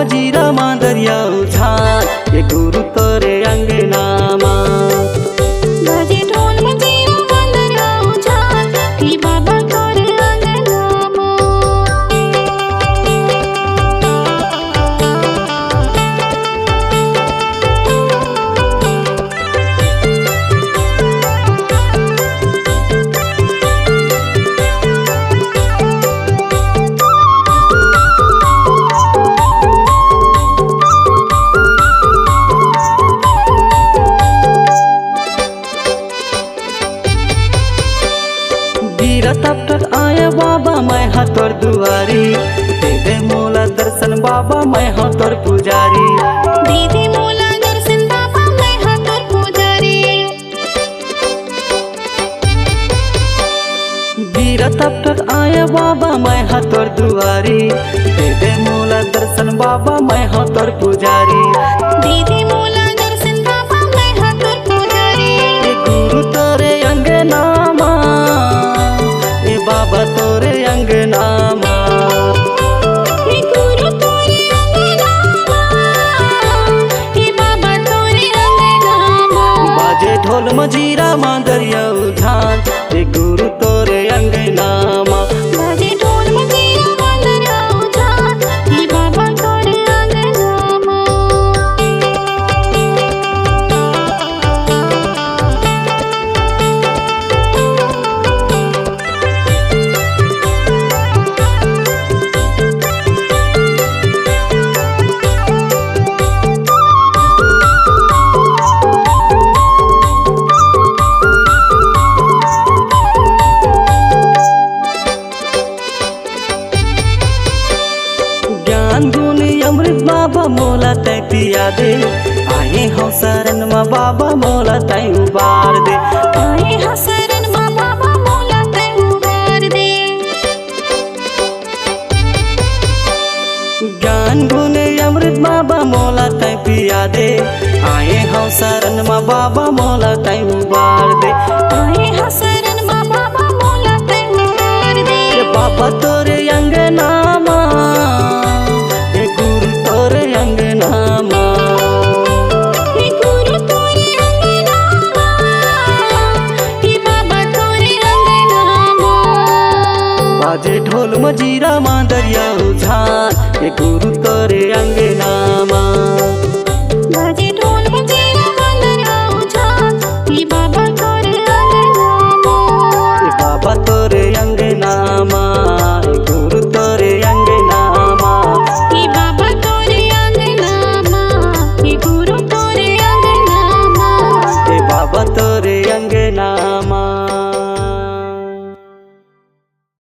मजीरा मांदरिया उछाल ये गुरु तोरे अंगना मा बाजे ढोल मजीरा मांदरिया उछाल ये बाबा तोरे अंगना मा। तब तक आया बाबा मैं हाँ तोर दुआरी दे दे मोला दर्शन बाबा मैं हाँ तोर पुजारी दीदी मोला दर्शन बाबा मैं हाँ तोर पुजारी। बीरा तब तक आया बाबा मैं हाँ तोर दुआरी दे दे मोला दर्शन बाबा मैं हाँ तोर पुजारी दीदी मोला दर्शन बाबा मैं हाँ तोर पुजारी। ये गुरु तोरे अंगना मा ये बाबा तोरे अंगना मा ये गुरु तोरे अंगना मा ये बाबा तोरे अंगना मा। बाजे ढोल मजीरा मांदरिया उछाल ये गुरु तोरे अंगना मा बाजे ढोल मजीरा मांदरिया उछाल ये बाबा तोरे अंगना मा। ज्ञान गुनी अमृत बाबा मोला तै पिया दे आए हो शरण में बाबा मोला तै उबार दे आए हाँ शरण मा बाबा मोला तै उबार दे। ज्ञान गुनी अमृत बाबा मोला तै पिया दे आए हो शरण में बाबा मोला तै उबार दे आए हाँ शरण मा बाबा मोला तै उबार दे। ये बाबा तोरे अंगना मा ये गुरु तोरे अंगना मा ये गुरु तोरे अंगना मा ये बाबा तोरे अंगना मा। बाजे ढोल मजीरा मांदरिया उछाल ये गुरु तोरे अंगना